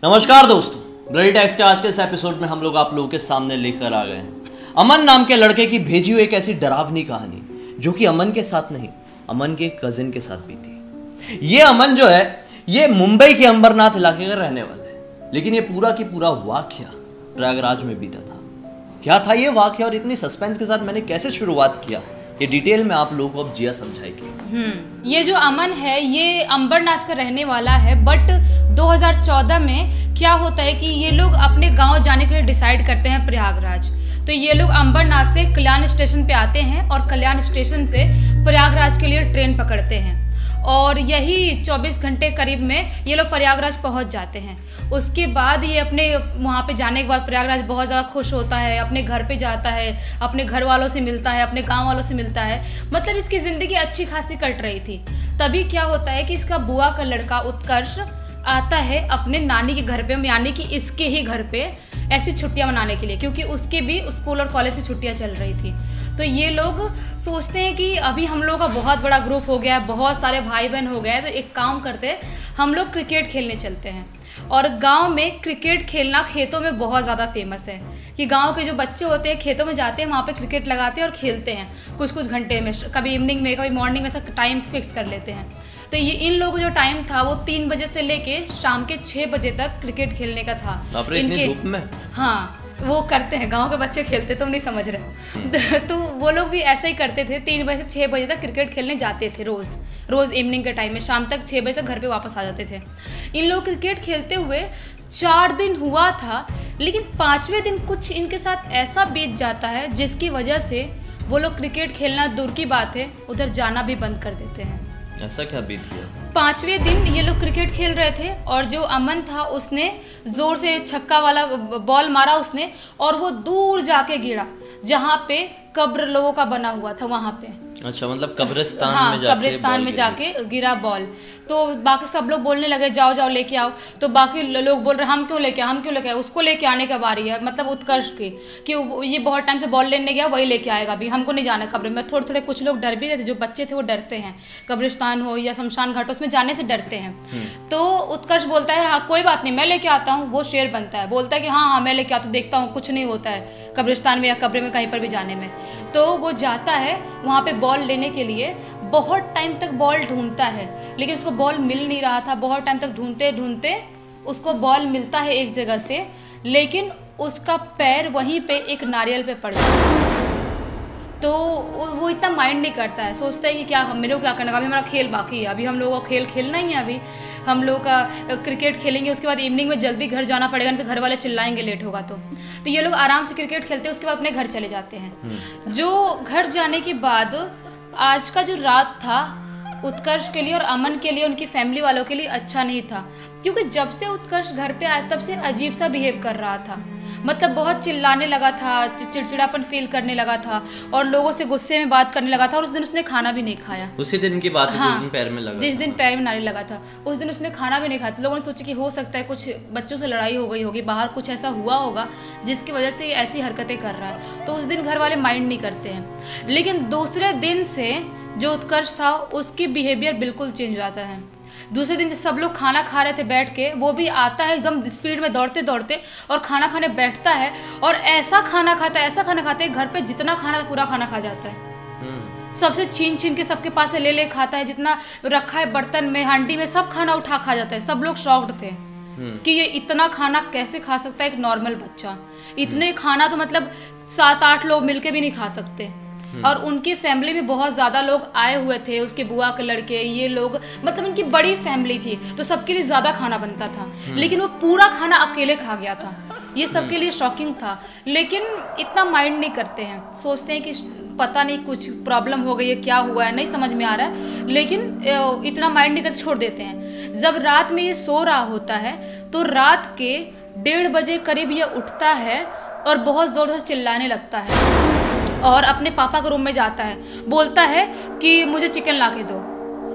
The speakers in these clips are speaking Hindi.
नमस्कार दोस्तों, ब्लडी टैक्स के आज के इस एपिसोड में हम लोग आप लोगों के सामने लेकर आ गए हैं अमन नाम के लड़के की भेजी हुई एक ऐसी डरावनी कहानी जो कि अमन के साथ नहीं, अमन के कजिन के साथ भी थी। ये अमन जो है ये मुंबई के अंबरनाथ इलाके का रहने वाला है, लेकिन ये पूरा की पूरा वाकया प्रयागराज में बीता था। क्या था ये वाकया और इतनी सस्पेंस के साथ मैंने कैसे शुरुआत किया, ये डिटेल में आप लोगों को अब जिया समझाएगी। ये जो अमन है ये अंबरनाथ का रहने वाला है, बट 2014 में क्या होता है कि ये लोग अपने गांव जाने के लिए डिसाइड करते हैं प्रयागराज। तो ये लोग अंबरनाथ से कल्याण स्टेशन पे आते हैं और कल्याण स्टेशन से प्रयागराज के लिए ट्रेन पकड़ते हैं और यही 24 घंटे करीब में ये लोग प्रयागराज पहुंच जाते हैं। उसके बाद ये अपने वहाँ पे जाने के बाद प्रयागराज बहुत ज़्यादा खुश होता है, अपने घर पे जाता है, अपने घर वालों से मिलता है, अपने गांव वालों से मिलता है। मतलब इसकी ज़िंदगी अच्छी खासी कट रही थी। तभी क्या होता है कि इसका बुआ का लड़का उत्कर्ष आता है अपने नानी के घर पे, यानी कि इसके ही घर पे ऐसी छुट्टियां मनाने के लिए, क्योंकि उसके भी स्कूल और कॉलेज की छुट्टियां चल रही थी। तो ये लोग सोचते हैं कि अभी हम लोग का बहुत बड़ा ग्रुप हो गया है, बहुत सारे भाई बहन हो गए, तो एक काम करते हैं हम लोग क्रिकेट खेलने चलते हैं। और गांव में क्रिकेट खेलना खेतों में बहुत ज़्यादा फेमस है कि गांव के जो बच्चे होते हैं खेतों में जाते हैं, वहाँ पे क्रिकेट लगाते हैं और खेलते हैं कुछ कुछ घंटे में, कभी इवनिंग में कभी मॉर्निंग में, ऐसा टाइम फिक्स कर लेते हैं। तो ये इन लोगों को जो टाइम था वो 3 बजे से लेके शाम के 6 बजे तक क्रिकेट खेलने का था। इनके धूप में? हाँ, वो करते हैं, गांव के बच्चे खेलते, तुम नहीं समझ रहे हो। तो वो लोग भी ऐसा ही करते थे, 3 बजे से 6 बजे तक क्रिकेट खेलने जाते थे रोज इवनिंग के टाइम में, शाम तक 6 बजे तक घर पे वापस आ जाते थे। इन लोग क्रिकेट खेलते हुए 4 दिन हुआ था, लेकिन 5वें दिन कुछ इनके साथ ऐसा बीत जाता है जिसकी वजह से वो लोग क्रिकेट खेलना दूर की बात है, उधर जाना भी बंद कर देते हैं। ऐसा क्या बीत गया? 5वें दिन ये लोग क्रिकेट खेल रहे थे और जो अमन था उसने जोर से छक्का वाला बॉल मारा उसने, और वो दूर जाके गिरा जहाँ पे कब्र लोगों का बना हुआ था वहां पे। अच्छा, मतलब कब्रिस्तान हाँ, में जाके कब्रिस्तान में जाके गिरा बॉल। तो बाकी सब लोग बोलने लगे जाओ जाओ लेके आओ। तो बाकी लोग बोल रहे हम क्यों लेके आए, उसको लेके आने का बारी है, मतलब उत्कर्ष की, कि ये बहुत टाइम से बॉल लेने गया, वही लेके आएगा, अभी हमको नहीं जाना कब्र में। थोड़े कुछ लोग डर भी रहे थे, जो बच्चे थे वो डरते हैं, कब्रिस्तान हो या शमशान घाट उसमें जाने से डरते हैं। तो उत्कर्ष बोलता है हाँ कोई बात नहीं, मैं लेके आता हूँ। वो शेर बनता है, बोलता है कि हाँ मैं लेके आता हूँ, देखता हूँ कुछ नहीं होता है कब्रिस्तान में या कब्र में कहीं पर भी जाने में। तो वो जाता है वहाँ पे बॉल लेने के लिए, बहुत टाइम तक बॉल ढूंढता है लेकिन उसको बॉल मिल नहीं रहा था। बहुत टाइम तक ढूंढते ढूंढते उसको बॉल मिलता है एक जगह से, लेकिन उसका पैर वहीं पे एक नारियल पे पड़ जाता है। तो वो इतना माइंड नहीं करता है, सोचता है कि क्या मेरे को क्या करना, अभी हमारा खेल बाकी है, अभी हम लोगों को खेल खेलना ही है, अभी हम लोग का क्रिकेट खेलेंगे, उसके बाद इवनिंग में जल्दी घर जाना पड़ेगा, नहीं तो घर वाले चिल्लाएंगे लेट होगा। तो ये लोग आराम से क्रिकेट खेलते हैं, उसके बाद अपने घर चले जाते हैं। जो घर जाने के बाद आज का जो रात था उत्कर्ष के लिए और अमन के लिए, उनकी फैमिली वालों के लिए अच्छा नहीं था, क्योंकि जब से उत्कर्ष घर पे आया तब से अजीब सा बिहेव कर रहा था। मतलब बहुत चिल्लाने लगा था, चिड़चिड़ापन फील करने लगा था और लोगों से गुस्से में बात करने लगा था। और उस दिन उसने खाना भी नहीं खाया। उसी दिन की बात है, हाँ, जिस दिन पैर में लगा, जिस दिन पैर में नारियल लगा था उस दिन उसने खाना भी नहीं खाया। लोगों ने सोचा कि हो सकता है कुछ बच्चों से लड़ाई हो गई होगी, बाहर कुछ ऐसा हुआ होगा जिसकी वजह से ऐसी हरकतें कर रहा है। तो उस दिन घर वाले माइंड नहीं करते हैं, लेकिन दूसरे दिन से जो उत्कर्ष था उसकी बिहेवियर बिल्कुल चेंज हो जाता है। दूसरे दिन जब सब लोग खाना खा रहे थे बैठ के, वो भी आता है एकदम स्पीड में दौड़ते दौड़ते और खाना खाने बैठता है और ऐसा खाना खाता है घर पे जितना खाना पूरा खाना खा जाता है। सबसे छीन छीन के सबके पास से ले खाता है, जितना रखा है बर्तन में हांडी में सब खाना उठा खा जाता है। सब लोग शॉक्ड थे कि ये इतना खाना कैसे खा सकता है एक नॉर्मल बच्चा। इतने खाना तो मतलब 7-8 लोग मिलके भी नहीं खा सकते। और उनकी फैमिली में बहुत ज्यादा लोग आए हुए थे, उसके बुआ के लड़के, ये लोग, मतलब उनकी बड़ी फैमिली थी, तो सबके लिए ज्यादा खाना बनता था, लेकिन वो पूरा खाना अकेले खा गया था। ये सबके लिए शॉकिंग था, लेकिन इतना माइंड नहीं करते हैं, सोचते हैं कि पता नहीं कुछ प्रॉब्लम हो गई है, क्या हुआ है नहीं समझ में आ रहा है, लेकिन इतना माइंड नहीं करते, छोड़ देते हैं। जब रात में ये सो रहा होता है तो रात के 1:30 बजे करीब ये उठता है और बहुत जोर से चिल्लाने लगता है और अपने पापा के रूम में जाता है, बोलता है कि मुझे चिकन ला के दो।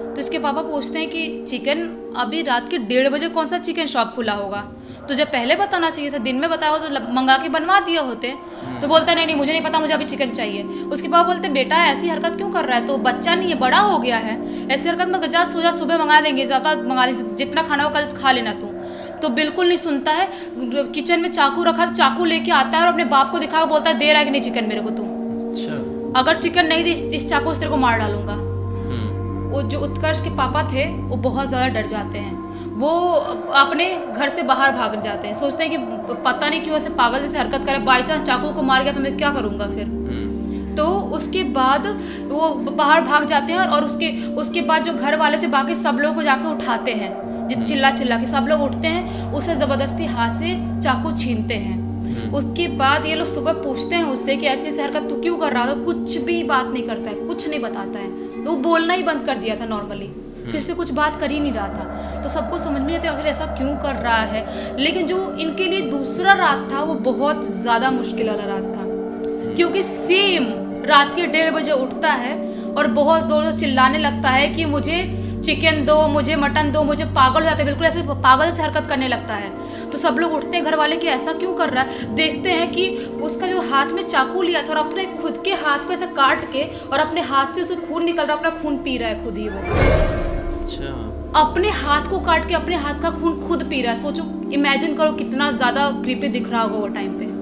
तो इसके पापा पूछते हैं कि चिकन, अभी रात के 1:30 बजे कौन सा चिकन शॉप खुला होगा, तुझे पहले बताना चाहिए था, दिन में बताया हो तो मंगा के बनवा दिए होते। तो बोलता है नहीं मुझे नहीं पता, मुझे अभी चिकन चाहिए। उसके पापा बोलते बेटा ऐसी हरकत क्यों कर रहा है, तो बच्चा नहीं है बड़ा हो गया है, ऐसी हरकत में जा सुबह मंगा देंगे, ज़्यादा मंगा, जितना खाना हो कल खा लेना तू। तो बिल्कुल नहीं सुनता है। किचन में चाकू रखा तो चाकू लेके आता है और अपने बाप को दिखा बोलता है दे रहा है कि नहीं चिकन मेरे को तू। अच्छा। अगर चिकन नहीं दी इस चाकू से तेरे को मार डालूंगा। वो जो उत्कर्ष के पापा थे वो बहुत ज्यादा डर जाते हैं। वो अपने घर से बाहर भाग जाते हैं, सोचते हैं कि पता नहीं क्यों ऐसे पागल जैसे हरकत करे, बाई चांस चाकू को मार गया तो मैं क्या करूंगा फिर। तो उसके बाद वो बाहर भाग जाते हैं और उसके बाद जो घर वाले थे बाकी सब लोग को जाके उठाते हैं, चिल्ला चिल्ला के सब लोग उठते हैं, उसे जबरदस्ती हाथ से चाकू छीनते हैं। उसके बाद ये लोग सुबह पूछते हैं उससे कि ऐसी ऐसी हरकत तू क्यों कर रहा था, कुछ भी बात नहीं करता है, कुछ नहीं बताता है। तो वो बोलना ही बंद कर दिया था नॉर्मली, किसी से कुछ बात कर ही नहीं रहा था। तो सबको समझ में नहीं आता आखिर ऐसा क्यों कर रहा है। लेकिन जो इनके लिए दूसरा रात था वो बहुत ज़्यादा मुश्किल वाला रात था, क्योंकि सेम रात के 1:30 बजे उठता है और बहुत ज़ोर से चिल्लाने लगता है कि मुझे चिकन दो, मुझे मटन दो, मुझे पागल हो जाते हैं, बिल्कुल ऐसे पागल से हरकत करने लगता है। तो सब लोग उठते हैं घर वाले कि ऐसा क्यों कर रहा है। देखते हैं कि उसका जो हाथ में चाकू लिया था और अपने खुद के हाथ को ऐसे काट के और अपने हाथ से उसे खून निकल रहा है, अपना खून पी रहा है खुद ही वो। अच्छा। अपने हाथ को काट के अपने हाथ का खून खुद पी रहा है। सोचो, इमेजिन करो कितना ज्यादा क्रीपी दिख रहा होगा वो टाइम पे।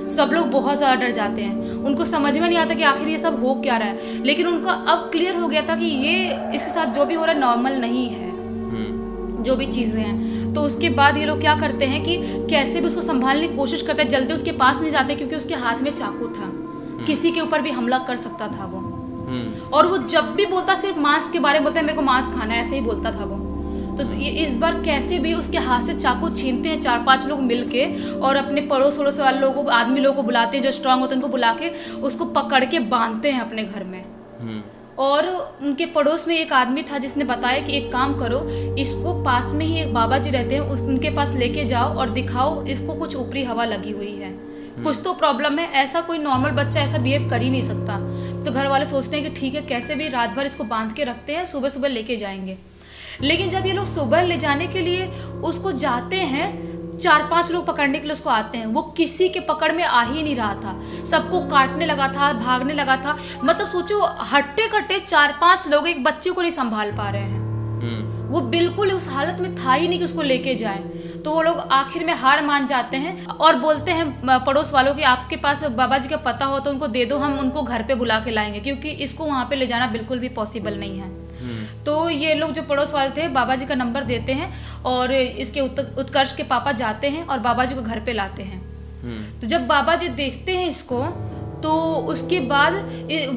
सब लोग बहुत ज्यादा डर जाते हैं, उनको समझ में नहीं आता कि आखिर ये सब हो क्या रहा है। लेकिन उनका अब क्लियर हो गया था कि ये इसके साथ जो भी हो रहा है नॉर्मल नहीं है, जो भी चीजें हैं। तो उसके बाद ये लोग क्या करते हैं कि कैसे भी उसको संभालने की कोशिश करते हैं, जल्दी उसके पास नहीं जाते क्योंकि उसके हाथ में चाकू था, किसी के ऊपर भी हमला कर सकता था वो। और वो जब भी बोलता सिर्फ मांस के बारे में बोलता है, मेरे को मांस खाना है, ऐसे ही बोलता था वो। तो इस बार कैसे भी उसके हाथ से चाकू छीनते हैं 4-5 लोग मिलके और अपने पड़ोस वड़ोस वाले लोगों को, आदमी लोगों को बुलाते हैं जो स्ट्रांग होते हैं, उनको बुला के उसको पकड़ के बांधते हैं अपने घर में। और उनके पड़ोस में एक आदमी था जिसने बताया कि एक काम करो, इसको पास में ही एक बाबा जी रहते हैं, उनके पास लेके जाओ और दिखाओ इसको कुछ ऊपरी हवा लगी हुई है, कुछ तो प्रॉब्लम है, ऐसा कोई नॉर्मल बच्चा ऐसा बिहेव कर ही नहीं सकता। तो घर वाले सोचते हैं कि ठीक है, कैसे भी रात भर इसको बांध के रखते हैं, सुबह सुबह लेके जाएंगे। लेकिन जब ये लोग सुबह ले जाने के लिए उसको जाते हैं, 4-5 लोग पकड़ने के लिए उसको आते हैं, वो किसी के पकड़ में आ ही नहीं रहा था, सबको काटने लगा था, भागने लगा था। मतलब सोचो, हट्टे कट्टे 4-5 लोग एक बच्चे को नहीं संभाल पा रहे हैं। वो बिल्कुल उस हालत में था ही नहीं कि उसको लेके जाएं। तो वो लोग आखिर में हार मान जाते हैं और बोलते हैं पड़ोस वालों कि आपके पास बाबा जी का पता हो तो उनको दे दो, हम उनको घर पे बुला के लाएंगे, क्योंकि इसको वहाँ पे ले जाना बिल्कुल भी पॉसिबल नहीं है। तो ये लोग जो पड़ोस वाले थे बाबा जी का नंबर देते हैं और इसके उत्कर्ष के पापा जाते हैं और बाबा जी को घर पे लाते हैं। तो जब बाबा जी देखते हैं इसको, तो उसके बाद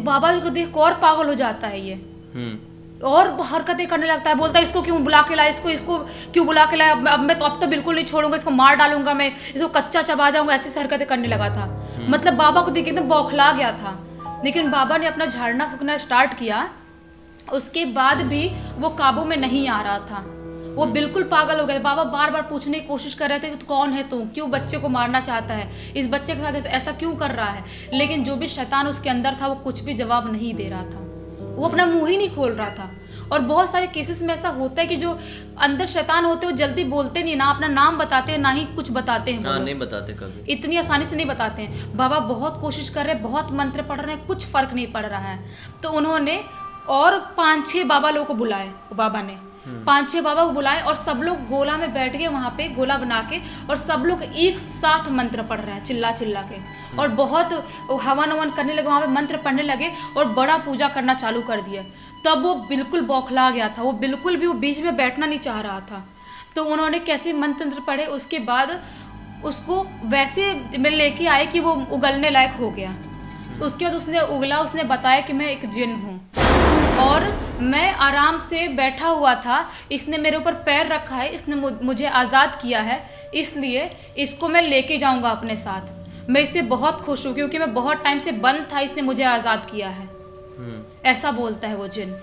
बाबा जी को देख और पागल हो जाता है ये, और हरकतें करने लगता है, बोलता है इसको क्यों बुला के लाया, इसको क्यों बुला के लाया, अब तो बिल्कुल नहीं छोड़ूंगा, इसको मार डालूंगा, मैं इसको कच्चा चबा जाऊंगा, ऐसी हरकतें करने लगा था। मतलब बाबा को देख एकदम बौखला गया था। लेकिन बाबा ने अपना झाड़ना फूकना स्टार्ट किया, उसके बाद भी वो काबू में नहीं आ रहा था, वो बिल्कुल पागल हो गया। बाबा बार बार पूछने की कोशिश कर रहे थे कि कौन है तू, क्यों बच्चे को मारना चाहता है, इस बच्चे के साथ ऐसा क्यों कर रहा है। लेकिन जो भी शैतान उसके अंदर था वो कुछ भी जवाब नहीं दे रहा था, वो अपना मुंह ही नहीं खोल रहा था। और बहुत सारे केसेस में ऐसा होता है कि जो अंदर शैतान होते हैं वो जल्दी बोलते नहीं, ना अपना नाम बताते हैं, ना ही कुछ बताते हैं। नहीं बताते, कभी इतनी आसानी से नहीं बताते हैं। बाबा बहुत कोशिश कर रहे हैं, बहुत मंत्र पढ़ रहे हैं, कुछ फर्क नहीं पड़ रहा है। तो उन्होंने और 5-6 बाबा लोगों को बुलाए, बाबा ने 5-6 बाबा को बुलाए और सब लोग गोला में बैठ गए वहां पे, गोला बना के, और सब लोग एक साथ मंत्र पढ़ रहे हैं चिल्ला चिल्ला के, और बहुत हवन ववन करने लगे, वहां पे मंत्र पढ़ने लगे और बड़ा पूजा करना चालू कर दिया। तब वो बिल्कुल बौखला गया था, वो बिल्कुल भी वो बीच में बैठना नहीं चाह रहा था। तो उन्होंने कैसे मंत्र पढ़े, उसके बाद उसको वैसे में लेके आए कि वो उगलने लायक हो गया। उसके बाद उसने उगला, उसने बताया कि मैं एक जिन हूँ और मैं आराम से बैठा हुआ था, इसने मेरे ऊपर पैर रखा है, इसने मुझे आज़ाद किया है, इसलिए इसको मैं लेके जाऊंगा अपने साथ। मैं इससे बहुत खुश हूँ क्योंकि मैं बहुत टाइम से बंद था, इसने मुझे आज़ाद किया है। ऐसा बोलता है वो जिन।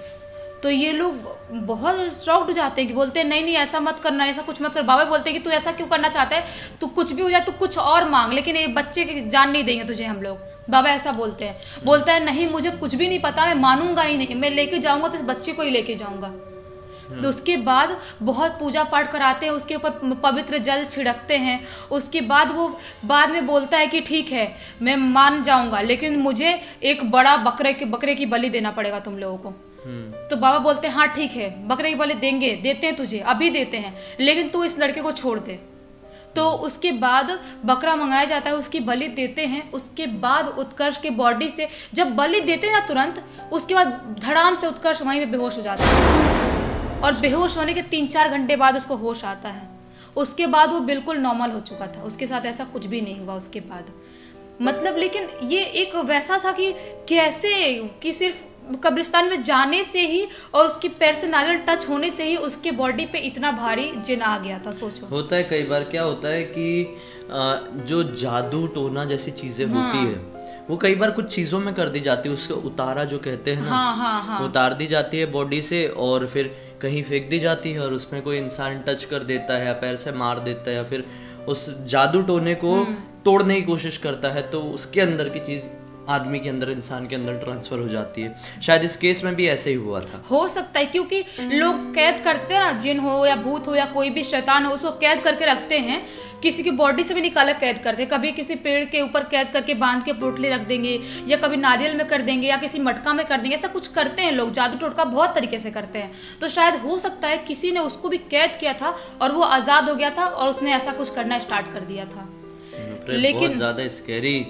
तो ये लोग बहुत शॉक्ड हो जाते हैं कि बोलते हैं नहीं नहीं ऐसा मत करना, ऐसा कुछ मत कर। बाबा बोलते हैं कि तू ऐसा क्यों करना चाहता है, तू कुछ भी हो जाए, तू कुछ और मांग, लेकिन ये बच्चे की जान नहीं देंगे तुझे हम लोग। बाबा ऐसा बोलते हैं। बोलता है नहीं मुझे कुछ भी नहीं पता, मैं मानूंगा ही नहीं, मैं लेके जाऊंगा तो इस बच्चे को ही लेके जाऊंगा। तो उसके बाद बहुत पूजा पाठ कराते हैं, उसके ऊपर पवित्र जल छिड़कते हैं। उसके बाद वो बाद में बोलता है कि ठीक है मैं मान जाऊंगा, लेकिन मुझे एक बड़ा बकरे की बलि देना पड़ेगा तुम लोगों को। तो बाबा बोलते हैं हाँ ठीक है, बकरे के बलि देंगे, देते हैं तुझे, अभी देते हैं, लेकिन तू इस लड़के को छोड़ दे। तो उसके बाद बकरा मंगाया जाता है, उसकी बलि देते हैं। उसके बाद उत्कर्ष की बॉडी से जब बलि देते हैं ना तुरंत, उसके बाद धड़ाम से उत्कर्ष वहीं पे बेहोश हो जाता है, और बेहोश होने के 3-4 घंटे बाद उसको होश आता है। उसके बाद वो बिल्कुल नॉर्मल हो चुका था, उसके साथ ऐसा कुछ भी नहीं हुआ उसके बाद। मतलब लेकिन ये एक वैसा था कि कैसे कि सिर्फ कब्रिस्तान में जाने से ही और उसके पैर से नारियल टच होने से ही उसके बॉडी पे इतना भारी जिन आ गया था। सोचो, होता है कई बार क्या होता है कि जो जादू टोना जैसी चीजें होती है वो कई बार कुछ चीजों में कर दी जाती है, उसको उतारा जो कहते हैं ना, हाँ। उतार दी जाती है बॉडी से और फिर कहीं फेंक दी जाती है, और उसमें कोई इंसान टच कर देता है या पैर से मार देता है या फिर उस जादू टोने को तोड़ने की कोशिश करता है, तो उसके अंदर की चीज आदमी के अंदर, इंसान के अंदर ट्रांसफर हो जाती है। शायद इस केस में भी ऐसे ही हुआ था, हो सकता है, क्योंकि लोग कैद करते हैं ना, जिन हो या भूत हो या कोई भी शैतान हो, उसको कैद करके रखते हैं, किसी की बॉडी से भी निकाला कैद करते हैं। कभी किसी पेड़ के ऊपर कैद करके बांध के पोटली रख देंगे, या कभी नारियल में कर देंगे, या किसी मटका में कर देंगे, ऐसा कुछ करते हैं लोग, जादू टोटका बहुत तरीके से करते हैं। तो शायद हो सकता है किसी ने उसको भी कैद किया था और वो आजाद हो गया था और उसने ऐसा कुछ करना स्टार्ट कर दिया था। लेकिन बहुत ज्यादा स्कैरी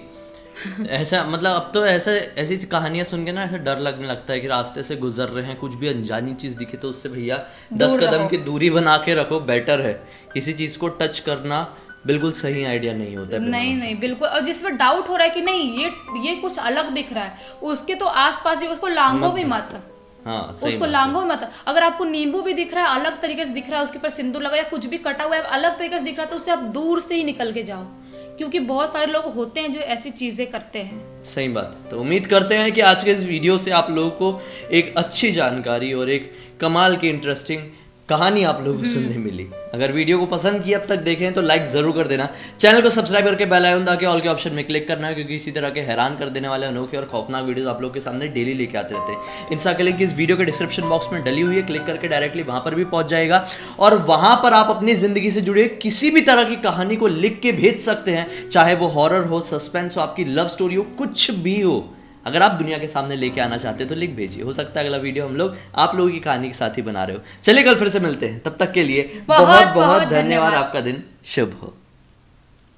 ऐसा, मतलब अब तो ऐसी कहानियां सुन के ना ऐसा डर लगने लगता है कि रास्ते से गुजर रहे हैं, कुछ भी अनजानी चीज दिखे तो उससे भैया 10 कदम की दूरी बना के रखो, बेटर है। किसी चीज को टच करना बिल्कुल सही आइडिया नहीं होता है। नहीं बिल्कुल। और जिसमें डाउट हो रहा है कि नहीं ये कुछ अलग दिख रहा है, उसके तो आसपास ही उसको लांघो भी मत। हाँ, उसको लांघो मत। अगर आपको नींबू भी दिख रहा है, अलग तरीके से दिख रहा है, उसके ऊपर सिंदूर लगा या कुछ भी कटा हुआ है अलग तरीके से दिख रहा है, तो उससे आप दूर से ही निकल के जाओ, क्योंकि बहुत सारे लोग होते हैं जो ऐसी चीजें करते हैं। सही बात। तो उम्मीद करते हैं कि आज के इस वीडियो से आप लोगों को एक अच्छी जानकारी और एक कमाल की इंटरेस्टिंग कहानी आप लोगों को सुनने मिली। अगर वीडियो को पसंद किया अब तक देखें तो लाइक जरूर कर देना, चैनल को सब्सक्राइब करके बेल आइकन दबा के ऑल के ऑप्शन में क्लिक करना है, क्योंकि इसी तरह के हैरान कर देने वाले अनोखे और खौफनाक वीडियोस आप लोगों के सामने डेली लेके आते रहते हैं। इंस्टा के लिंक इस वीडियो के डिस्क्रिप्शन बॉक्स में डली हुई है, क्लिक करके डायरेक्टली वहां पर भी पहुंच जाएगा, और वहां पर आप अपनी जिंदगी से जुड़े किसी भी तरह की कहानी को लिख के भेज सकते हैं, चाहे वो हॉरर हो, सस्पेंस हो, आपकी लव स्टोरी हो, कुछ भी हो। अगर आप दुनिया के सामने लेके आना चाहते हैं तो लिख भेजिए, हो सकता है अगला वीडियो हम लोग आप लोगों की कहानी के साथ ही बना रहे हो। चलिए कल फिर से मिलते हैं, तब तक के लिए बहुत बहुत धन्यवाद। आपका दिन शुभ हो।